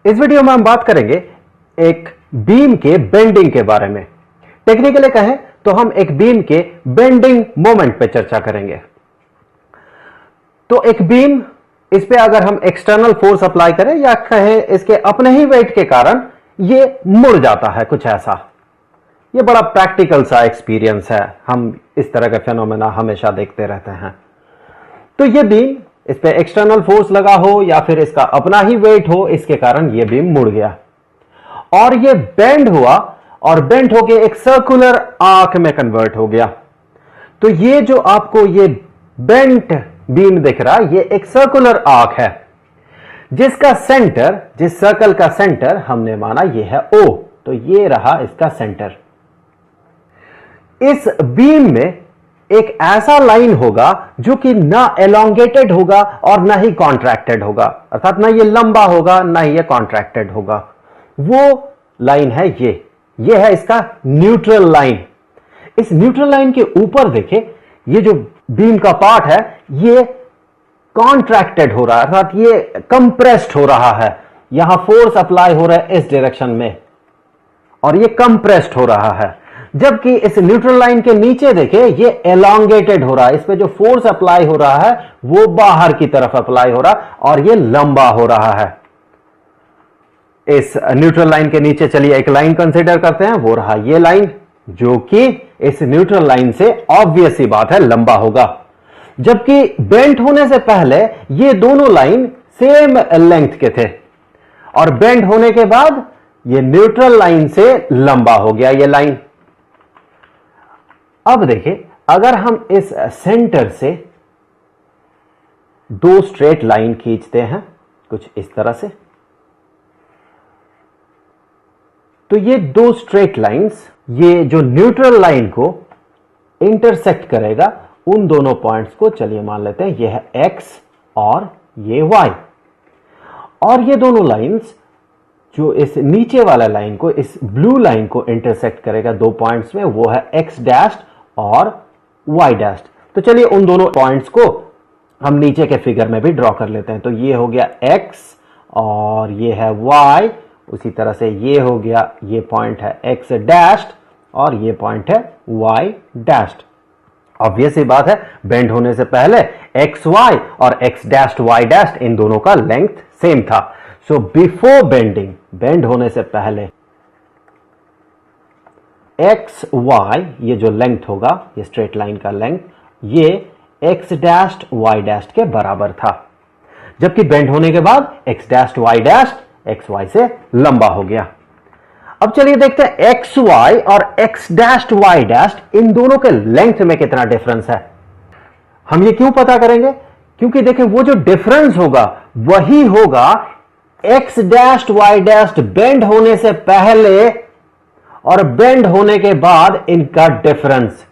इस वीडियो में हम बात करेंगे एक बीम के बेंडिंग के बारे में। टेक्निकली कहें तो हम एक बीम के बेंडिंग मोमेंट पे चर्चा करेंगे। तो एक बीम, इस पे अगर हम एक्सटर्नल फोर्स अप्लाई करें या कहें इसके अपने ही वेट के कारण ये मुड़ जाता है, कुछ ऐसा। ये बड़ा प्रैक्टिकल सा एक्सपीरियंस है, हम इस तरह का फेनोमेना हमेशा देखते रहते हैं। तो ये बीम, इस पे एक्सटर्नल फोर्स लगा हो या फिर इसका अपना ही वेट हो, इसके कारण ये बीम मुड़ गया और ये बेंड हुआ और बेंड होके एक सर्कुलर आर्क में कन्वर्ट हो गया। तो ये जो आपको ये बेंट बीम दिख रहा है, ये एक सर्कुलर आर्क है जिसका सेंटर, जिस सर्कल का सेंटर हमने माना ये है O। तो ये रहा इसका सेंटर। इस बीम में एक ऐसा लाइन होगा जो कि ना एलोंगेटेड होगा और ना ही कॉन्ट्रैक्टेड होगा, अर्थात ना ये लंबा होगा ना ही ये कॉन्ट्रैक्टेड होगा। वो लाइन है ये है इसका न्यूट्रल लाइन। इस न्यूट्रल लाइन के ऊपर देखें, ये जो बीम का पार्ट है ये कॉन्ट्रैक्टेड हो रहा है, अर्थात ये कंप्रेस्ड हो रहा है। यहां फोर्स अप्लाई हो रहा है इस डायरेक्शन में और ये कंप्रेस्ड हो रहा है। जबकि इस न्यूट्रल लाइन के नीचे देखें, ये एलोंगेटेड हो रहा है। इस पे जो फोर्स अप्लाई हो रहा है वो बाहर की तरफ अप्लाई हो रहा है और ये लंबा हो रहा है। इस न्यूट्रल लाइन के नीचे चलिए एक लाइन कंसीडर करते हैं, वो रहा ये लाइन, जो कि इस न्यूट्रल लाइन से ऑब्वियस सी बात है लंबा होगा। जबकि बेंट होने से पहले ये दोनों लाइन सेम लेंथ के थे और बेंट होने के बाद ये न्यूट्रल लाइन से लंबा हो गया ये लाइन। अब देखिए, अगर हम इस सेंटर से दो स्ट्रेट लाइन खींचते हैं कुछ इस तरह से, तो ये दो स्ट्रेट लाइंस, ये जो न्यूट्रल लाइन को इंटरसेक्ट करेगा उन दोनों पॉइंट्स को चलिए मान लेते हैं ये है x और ये y। और ये दोनों लाइंस जो इस नीचे वाला लाइन को, इस ब्लू लाइन को इंटरसेक्ट करेगा दो पॉइंट्स में, वो है x डैश और y डैश। तो चलिए उन दोनों पॉइंट्स को हम नीचे के फिगर में भी ड्रॉ कर लेते हैं। तो ये हो गया x और ये है y, उसी तरह से ये हो गया, ये पॉइंट है x डैश और ये पॉइंट है y डैश। ऑब्वियस ही बात है, बेंड होने से पहले एक्स वाई और एक्स डैश वाई डैश इन दोनों का लेंथ सेम था। सो बिफोर बेंडिंग, बेंड होने से पहले एक्स वाई, ये जो लेंथ होगा, ये स्ट्रेट लाइन का लेंथ, ये एक्स डैश वाई डैश के बराबर था। जबकि बेंड होने के बाद X dash Y dash X Y से लंबा हो गया। अब चलिए देखते हैं एक्स वाई और एक्स डैश वाई डैश इन दोनों के लेंथ में कितना डिफरेंस है। हम ये क्यों पता करेंगे? क्योंकि देखें, वो जो डिफरेंस होगा वही होगा X dash Y dash bend होने से पहले और बेंड होने के बाद इनका डिफरेंस।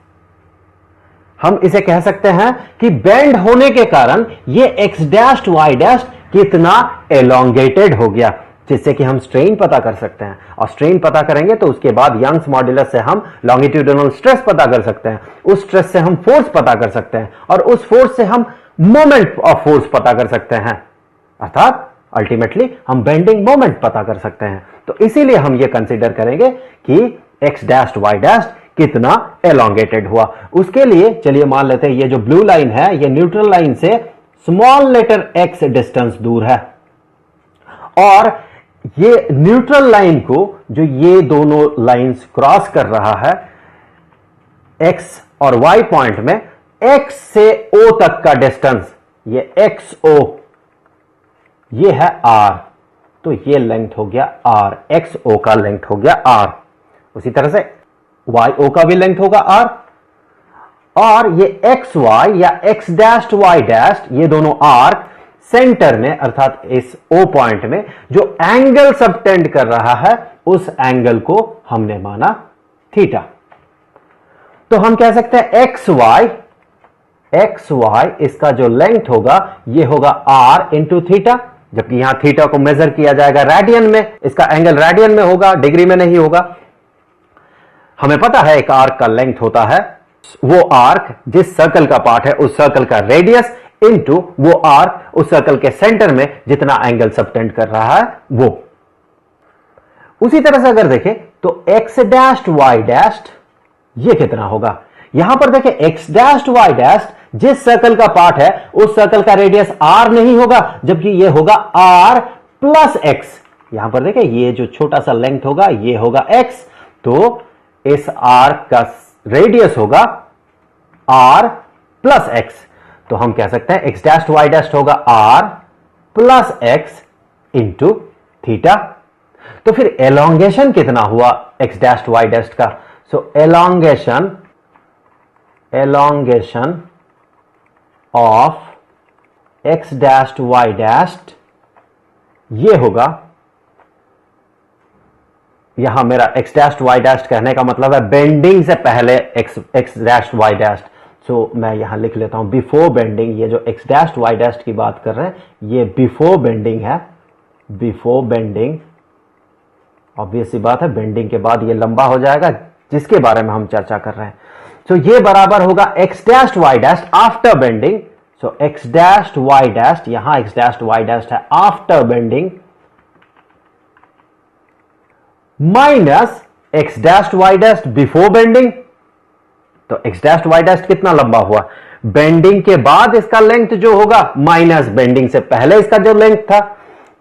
हम इसे कह सकते हैं कि बेंड होने के कारण ये एक्स डैश वाई डैश कितना एलोंगेटेड हो गया, जिससे कि हम स्ट्रेन पता कर सकते हैं। और स्ट्रेन पता करेंगे तो उसके बाद यंग्स मॉड्यूलस से हम लॉन्गिट्यूडिनल स्ट्रेस पता कर सकते हैं, उस स्ट्रेस से हम फोर्स पता कर सकते हैं और उस फोर्स से हम मोमेंट ऑफ फोर्स पता कर सकते हैं, अर्थात अल्टीमेटली हम बेंडिंग मोमेंट पता कर सकते हैं। तो इसीलिए हम ये कंसीडर करेंगे कि एक्स डैश वाई डैश कितना एलोंगेटेड हुआ। उसके लिए चलिए मान लेते हैं ये जो ब्लू लाइन है ये न्यूट्रल लाइन से स्मॉल लेटर x डिस्टेंस दूर है और ये न्यूट्रल लाइन को जो ये दोनों लाइंस क्रॉस कर रहा है x और y पॉइंट में, x से o तक का डिस्टेंस, ये xo, ये है r। तो ये लेंथ हो गया r, xo का लेंथ हो गया r। उसी तरह से yo का भी लेंथ होगा r और ये xy या x डैश y डैश, ये दोनों आर्क सेंटर में, अर्थात इस O पॉइंट में जो एंगल सबटेंड कर रहा है उस एंगल को हमने माना थीटा। तो हम कह सकते हैं एक्स वाई इसका जो लेंथ होगा ये होगा r इंटू थीटा, जबकि यहां थीटा को मेजर किया जाएगा रेडियन में, इसका एंगल रेडियन में होगा, डिग्री में नहीं होगा। हमें पता है एक आर्क का लेंथ होता है, वो आर्क जिस सर्कल का पार्ट है उस सर्कल का रेडियस इनटू वो आर्क उस सर्कल के सेंटर में जितना एंगल सबटेंड कर रहा है वो। उसी तरह से अगर देखें तो x डैश्ड y डैश्ड ये कितना होगा? यहां पर देखें x डैश्ड y डैश्ड जिस सर्कल का पार्ट है उस सर्कल का रेडियस r नहीं होगा, जबकि ये होगा r प्लस x। यहां पर देखें ये जो छोटा सा लेंथ होगा ये होगा x, तो इस r का रेडियस होगा r प्लस x। तो हम कह सकते हैं x डैश्ड y डैश्ड होगा r plus x into theta. तो फिर एलोंगेशन कितना हुआ x डैश्ड y डैश्ड का? So elongation of x dashed y dashed ये होगा, यहां मेरा x डैश्ड y डैश्ड कहने का मतलब है बेंडिंग से पहले x डैश्ड y डैश्ड। सो मैं यहां लिख लेता हूं बिफोर बेंडिंग। ये जो x डैश्ड y डैश्ड की बात कर रहे हैं ये बिफोर बेंडिंग है। बिफोर बेंडिंग, ऑब्वियस सी बात है बेंडिंग के बाद ये लंबा हो जाएगा, जिसके बारे में हम चर्चा कर रहे हैं। सो ये बराबर होगा x dashed y dashed after bending. So x dashed y dashed, यहां x डैश्ड y डैश्ड है after bending, minus x dashed y dashed before bending. तो x डैश्ड y डैश्ड कितना लंबा हुआ? बेंडिंग के बाद इसका लेंथ जो होगा माइनस बेंडिंग से पहले इसका जो लेंथ था।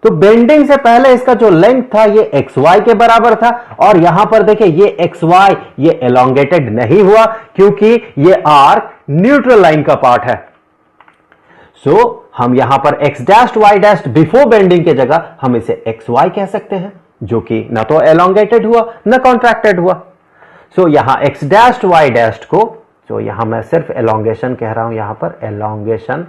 तो बेंडिंग से पहले इसका जो लेंथ था ये xy के बराबर था, और यहां पर देखिए ये xy ये एलोंगेटेड नहीं हुआ क्योंकि ये आर्क न्यूट्रल लाइन का पार्ट है। सो हम यहां पर x dashed y dashed before bending के जगह हम इसे xy कह सकते हैं, जो कि ना तो एलोंगेटेड हुआ ना कॉन्ट्रैक्टेड हुआ। सो यहां x डैश्ड y डैश्ड को, तो यहां मैं सिर्फ एलोंगेशन कह रहा हूं, यहां पर एलोंगेशन,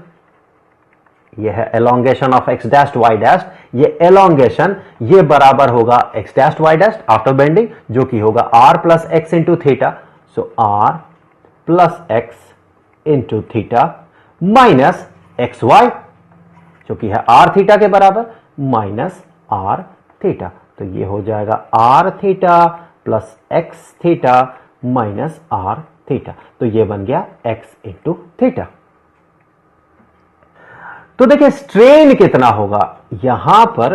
यह है elongation of x dashed y dashed, ये एलोंगेशन ये बराबर होगा x dashed y dashed after bending, जो कि होगा r plus x into theta. So r plus x into theta minus xy, जो कि है r थीटा के बराबर, माइनस r थीटा। तो ये हो जाएगा r theta plus x theta minus r theta. तो ये बन गया x इंटू थीटा। तो देखिए स्ट्रेन कितना होगा? यहां पर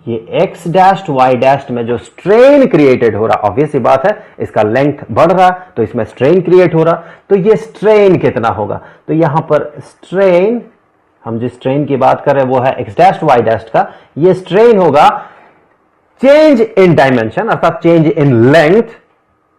ये x डैश्ड y डैश्ड में जो स्ट्रेन क्रिएटेड हो रहा, ऑब्वियस सी बात है इसका लेंथ बढ़ रहा तो इसमें स्ट्रेन क्रिएट हो रहा, तो ये स्ट्रेन कितना होगा? तो यहां पर स्ट्रेन, हम जिस स्ट्रेन की बात कर रहे हैं वो है x डैश्ड y डैश्ड का, ये स्ट्रेन होगा चेंज इन डायमेंशन अर्थात चेंज इन लेंथ।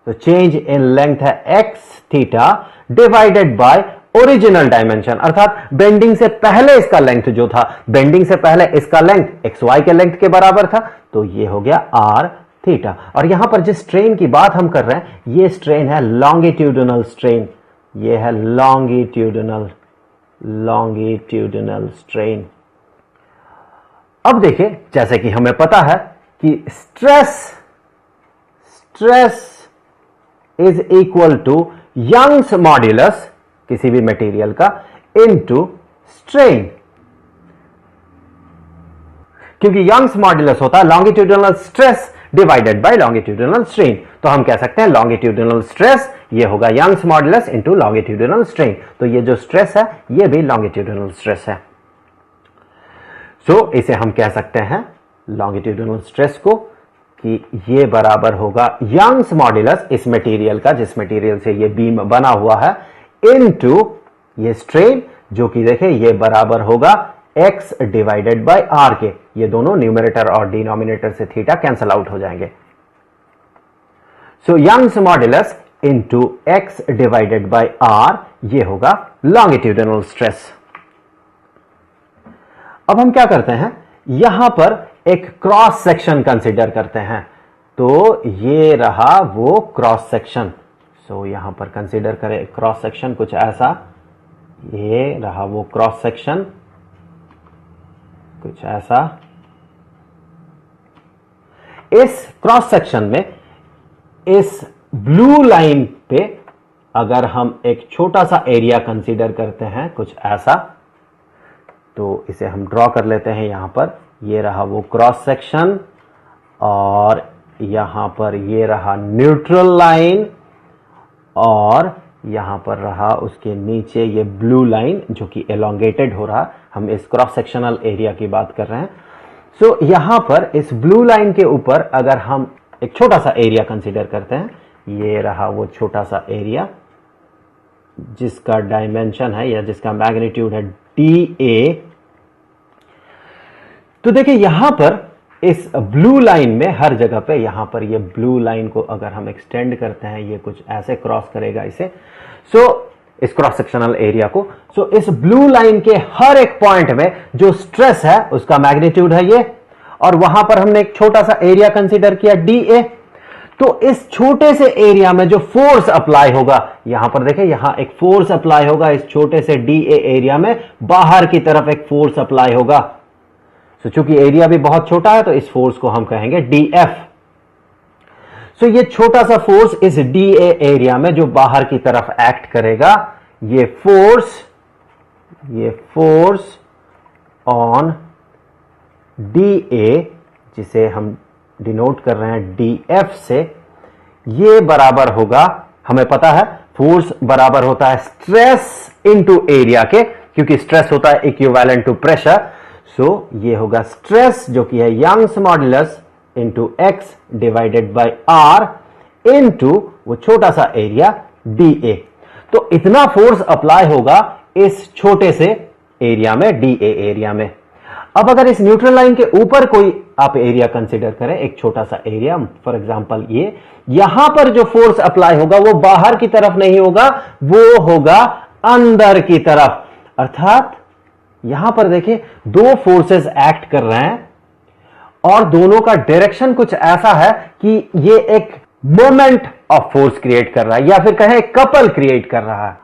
तो चेंज इन लेंथ है x theta divided by original dimension, अर्थात बेंडिंग से पहले इसका लेंथ जो था, बेंडिंग से पहले इसका लेंथ xy के लेंथ के बराबर था, तो ये हो गया r थीटा। और यहां पर जिस स्ट्रेन की बात हम कर रहे हैं ये स्ट्रेन है लॉन्गिट्यूडिनल स्ट्रेन, ये है लॉन्गिट्यूडिनल स्ट्रेन। अब देखिए जैसे कि हमें पता है कि stress is equal to Young's modulus किसी भी मटेरियल का इनटू स्ट्रेन, क्योंकि यंग्स मॉड्यूलस होता है longitudinal stress divided by longitudinal strain. तो हम कह सकते हैं लॉन्गिट्यूडिनल स्ट्रेस ये होगा Young's modulus into longitudinal strain. तो ये जो स्ट्रेस है ये भी लॉन्गिट्यूडिनल स्ट्रेस है। सो इसे हम कह सकते हैं लॉन्गिट्यूडिनल स्ट्रेस को कि ये बराबर होगा यंग्स मॉड्यूलस इस मटेरियल का, जिस मटेरियल से ये बीम बना हुआ है, इनटू ये स्ट्रेन, जो कि देखें ये बराबर होगा x डिवाइडेड बाय r के। ये दोनों न्यूमरेटर और डिनोमिनेटर से थीटा कैंसल आउट हो जाएंगे। So Young's modulus into x divided by r ये होगा लॉन्गिट्यूडिनल स्ट्रेस। अब हम क्या करते हैं, यहां पर एक क्रॉस सेक्शन कंसीडर करते हैं। तो ये रहा वो क्रॉस सेक्शन। सो यहां पर कंसीडर करें क्रॉस सेक्शन कुछ ऐसा, ये रहा वो क्रॉस सेक्शन कुछ ऐसा। इस क्रॉस सेक्शन में इस ब्लू लाइन पे अगर हम एक छोटा सा एरिया कंसीडर करते हैं कुछ ऐसा, तो इसे हम ड्रॉ कर लेते हैं। यहां पर ये रहा वो क्रॉस सेक्शन और यहां पर ये रहा न्यूट्रल लाइन और यहां पर रहा उसके नीचे ये ब्लू लाइन जो कि एलोंगेटेड हो रहा। हम इस क्रॉस सेक्शनल एरिया की बात कर रहे हैं। सो यहां पर इस ब्लू लाइन के ऊपर अगर हम एक छोटा सा एरिया कंसीडर करते हैं, ये रहा वो छोटा सा एरिया जिसका डायमेंशन है या जिसका मैग्नीट्यूड है dA। तो देखिए यहां पर इस ब्लू लाइन में हर जगह पे यहां पर ये ब्लू लाइन को अगर हम एक्सटेंड करते हैं, ये कुछ ऐसे क्रॉस करेगा इसे, इस क्रॉस सेक्शनल एरिया को। इस ब्लू लाइन के हर एक पॉइंट में जो स्ट्रेस है उसका मैग्नीट्यूड है ये, और वहां पर हमने एक छोटा सा एरिया कंसीडर किया dA। तो इस छोटे से एरिया में जो फोर्स अप्लाई होगा, यहां पर देखिए यहां एक फोर्स अप्लाई होगा इस छोटे से dA एरिया में, बाहर की तरफ एक फोर्स अप्लाई होगा। चूंकि एरिया भी बहुत छोटा है तो इस फोर्स को हम कहेंगे dF। ये छोटा सा फोर्स इस dA एरिया में जो बाहर की तरफ एक्ट करेगा, ये फोर्स ऑन dA, जिसे हम डिनोट कर रहे हैं dF से, ये बराबर होगा, हमें पता है फोर्स बराबर होता है स्ट्रेस इनटू एरिया के, क्योंकि स्ट्रेस होता है इक्विवेलेंट टू प्रेशर। ये होगा स्ट्रेस जो कि है Young's modulus into x divided by r into वो छोटा सा एरिया dA। तो इतना फोर्स अप्लाई होगा इस छोटे से एरिया में, dA एरिया में। अब अगर इस न्यूट्रल लाइन के ऊपर कोई आप एरिया कंसीडर करें, एक छोटा सा एरिया, फॉर एग्जांपल ये, यहां पर जो फोर्स अप्लाई होगा वो बाहर की तरफ नहीं होगा, वो होगा अंदर की तरफ। अर्थात यहां पर देखिए दो फोर्सेस एक्ट कर रहे हैं और दोनों का डायरेक्शन कुछ ऐसा है कि ये एक मोमेंट ऑफ फोर्स क्रिएट कर रहा है, या फिर कहें कपल क्रिएट कर रहा है।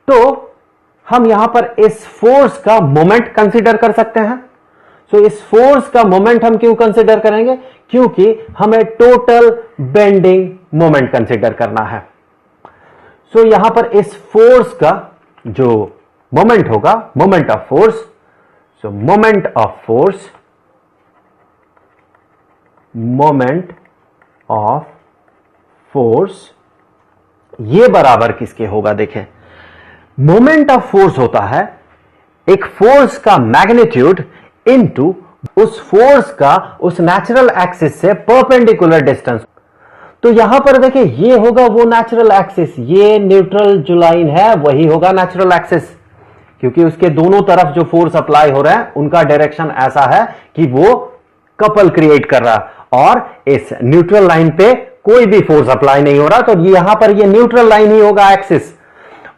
तो हम यहां पर इस फोर्स का मोमेंट कंसीडर कर सकते हैं। इस फोर्स का मोमेंट हम क्यों कंसीडर करेंगे? क्योंकि हमें टोटल बेंडिंग मोमेंट कंसीडर करना है। यहां पर इस फोर्स का जो मोमेंट होगा, moment of force, moment of force ये बराबर किसके होगा? देखें, मोमेंट ऑफ फोर्स होता है एक फोर्स का मैग्नीट्यूड इनटू उस फोर्स का उस नेचुरल एक्सिस से परपेंडिकुलर डिस्टेंस। तो यहां पर देखिए ये होगा वो नेचुरल एक्सिस, ये न्यूट्रल जो लाइन है वही होगा नेचुरल एक्सिस, क्योंकि उसके दोनों तरफ जो फोर्स अप्लाई हो रहा है उनका डायरेक्शन ऐसा है कि वो कपल क्रिएट कर रहा है, और इस न्यूट्रल लाइन पे कोई भी फोर्स अप्लाई नहीं हो रहा, तो यहां पर ये न्यूट्रल लाइन ही होगा एक्सिस।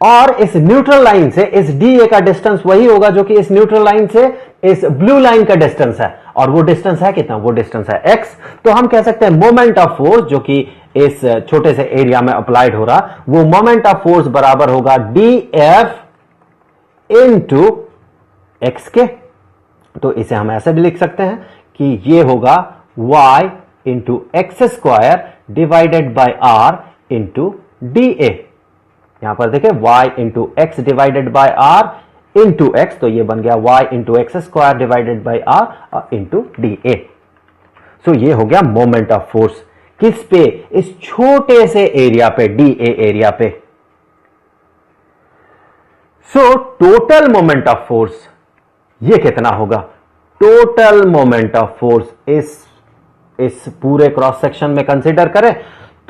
और इस न्यूट्रल लाइन से इस dA का डिस्टेंस वही होगा जो कि इस न्यूट्रल लाइन से इस ब्लू लाइन का डिस्टेंस है, और वो डिस्टेंस है कितना? वो डिस्टेंस है x। तो हम कह सकते हैं मोमेंट ऑफ फोर्स जो कि इस छोटे से एरिया में अप्लाइड हो रहा, वो मोमेंट ऑफ फोर्स बराबर होगा dF इंटू x के। तो इसे हम ऐसे भी लिख सकते हैं कि ये होगा y into x square divided by r into dA। यहां पर देखिए y into x divided by r into x, तो ये बन गया y into x square divided by r into dA। ये हो गया मोमेंट ऑफ फोर्स किस पे? इस छोटे से एरिया पे, dA एरिया पे। टोटल मोमेंट ऑफ फोर्स ये कितना होगा? टोटल मोमेंट ऑफ फोर्स इस पूरे क्रॉस सेक्शन में कंसीडर करें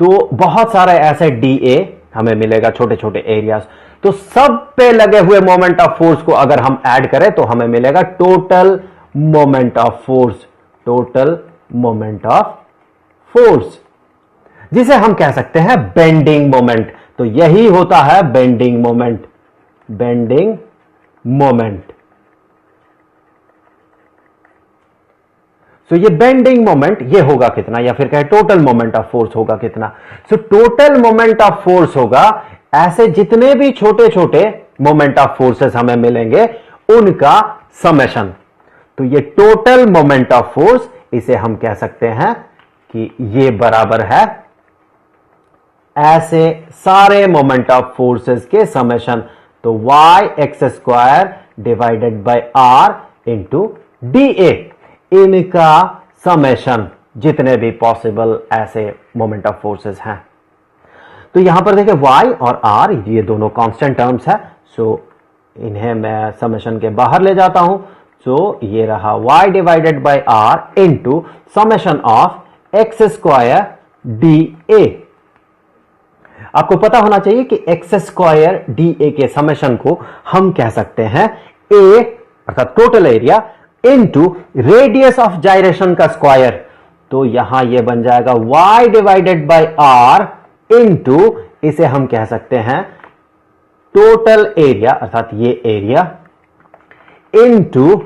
तो बहुत सारे ऐसे dA हमें मिलेगा, छोटे छोटे एरियाज। तो सब पे लगे हुए मोमेंट ऑफ फोर्स को अगर हम ऐड करें तो हमें मिलेगा total moment of force, total moment of force, जिसे हम कह सकते हैं बेंडिंग मोमेंट। तो यही होता है बेंडिंग मोमेंट, बेंडिंग मोमेंट। ये बेंडिंग मोमेंट ये होगा कितना, या फिर कहे टोटल मोमेंट ऑफ फोर्स होगा कितना? टोटल मोमेंट ऑफ फोर्स होगा ऐसे जितने भी छोटे छोटे मोमेंट ऑफ फोर्सेस हमें मिलेंगे उनका समेशन। तो ये टोटल मोमेंट ऑफ फोर्स, इसे हम कह सकते हैं कि ये बराबर है ऐसे सारे मोमेंट ऑफ फोर्सेस के समेशन। तो y x square divided by r into dA, इनका समेशन, जितने भी पॉसिबल ऐसे मोमेंट ऑफ फोर्सेस हैं। तो यहां पर देखिए y और r ये दोनों कांस्टेंट टर्म्स है, इन्हें मैं समेशन के बाहर ले जाता हूं। सो ये रहा y divided by r into summation of x square D A. आपको पता होना चाहिए कि एक्स स्क्वायर डी ए के समेशन को हम कह सकते हैं ए अर्थात total area into radius of gyration का स्क्वायर। तो यहां यह बन जाएगा y divided by r into इसे हम कह सकते हैं टोटल एरिया अर्थात ये एरिया इंटू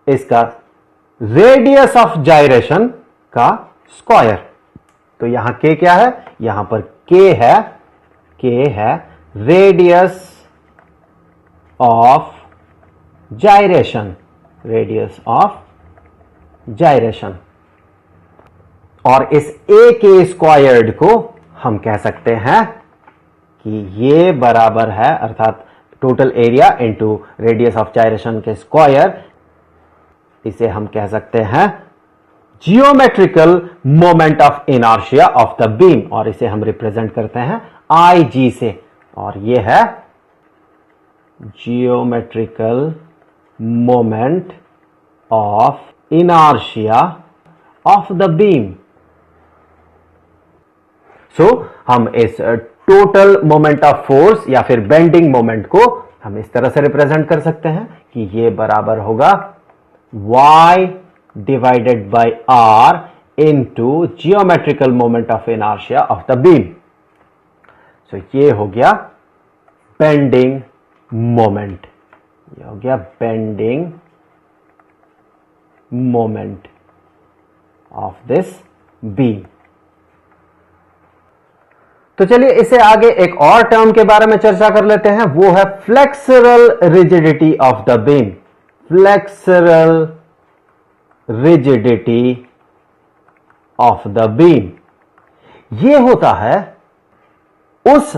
इसका रेडियस ऑफ जाइरेशन का स्क्वायर। तो यहां k क्या है, यहां पर k है रेडियस ऑफ जाइरेशन, रेडियस ऑफ जाइरेशन। और इस a के स्क्वायर्ड को हम कह सकते हैं कि ये बराबर है अर्थात total area into radius of gyration के स्क्वायर, इसे हम कह सकते हैं geometrical moment of inertia of the beam, और इसे हम रिप्रेजेंट करते हैं IG से, और ये है geometrical moment of inertia of the beam. So हम इस टोटल मोमेंट ऑफ फोर्स या फिर बेंडिंग मोमेंट को हम इस तरह से रिप्रेजेंट कर सकते हैं कि ये बराबर होगा y divided by r into geometrical moment of inertia of the beam. So ये हो गया बेंडिंग मोमेंट, ये हो गया bending moment of this beam. तो चलिए इसे आगे एक और टर्म के बारे में चर्चा कर लेते हैं, वो है flexural rigidity of the beam. Flexural rigidity of the beam, यह होता है उस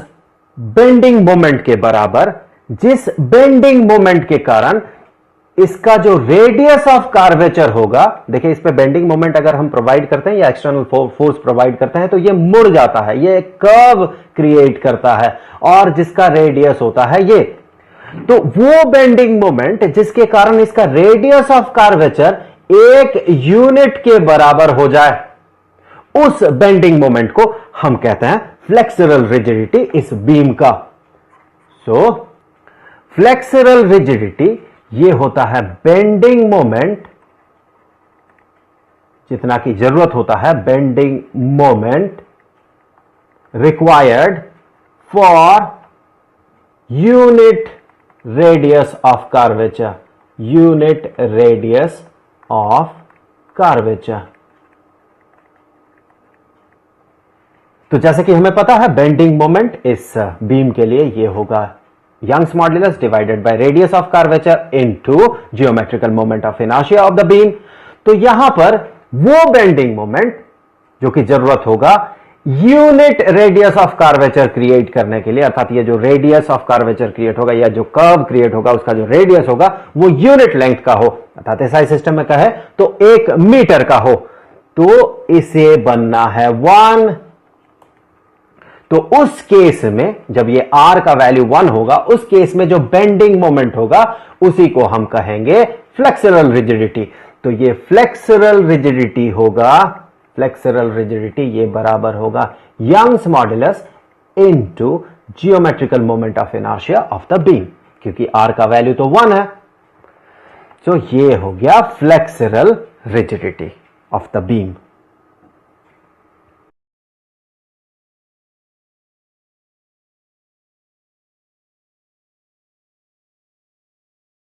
बेंडिंग मोमेंट के बराबर जिस बेंडिंग मोमेंट के कारण इसका जो रेडियस ऑफ कार्वेचर होगा, देखिए इस पे बेंडिंग मोमेंट अगर हम प्रोवाइड करते हैं या एक्सटर्नल फोर्स प्रोवाइड करते हैं तो ये मुड़ जाता है, ये एक कर्व क्रिएट करता है, और जिसका रेडियस होता है ये। तो वो बेंडिंग मोमेंट जिसके कारण इसका रेडियस ऑफ कार्वेचर एक यूनिट के बराबर हो जाए, उस बेंडिंग मोमेंट को हम कहते हैं फ्लेक्सरल रिजिडिटी इस बीम का। सो फ्लेक्सरल रिजिडिटी ये होता है बेंडिंग मोमेंट, जितना की जरूरत होता है bending moment required for unit radius of curvature, unit radius of curvature. तो जैसे कि हमें पता है बेंडिंग मोमेंट इस बीम के लिए ये होगा Young's modulus divided by radius of curvature into geometrical moment of inertia of the beam। तो यहां पर वो बेंडिंग मोमेंट जो कि जरूरत होगा unit radius of curvature create करने के लिए, अर्थात ये जो रेडियस ऑफ कर्वेचर क्रिएट होगा या जो कर्व क्रिएट होगा उसका जो रेडियस होगा वो यूनिट लेंथ का हो, अर्थात एसआई सिस्टम में कहे तो 1 मीटर का हो, तो इसे बनना है 1। तो उस केस में जब ये r का वैल्यू 1 होगा, उस केस में जो बेंडिंग मोमेंट होगा उसी को हम कहेंगे फ्लेक्सरल रिजिडिटी। तो ये फ्लेक्सरल रिजिडिटी होगा, फ्लेक्सरल रिजिडिटी ये बराबर होगा Young's modulus into geometrical moment of inertia of the beam, क्योंकि r का वैल्यू तो 1 है। तो ये हो गया flexural rigidity of the beam.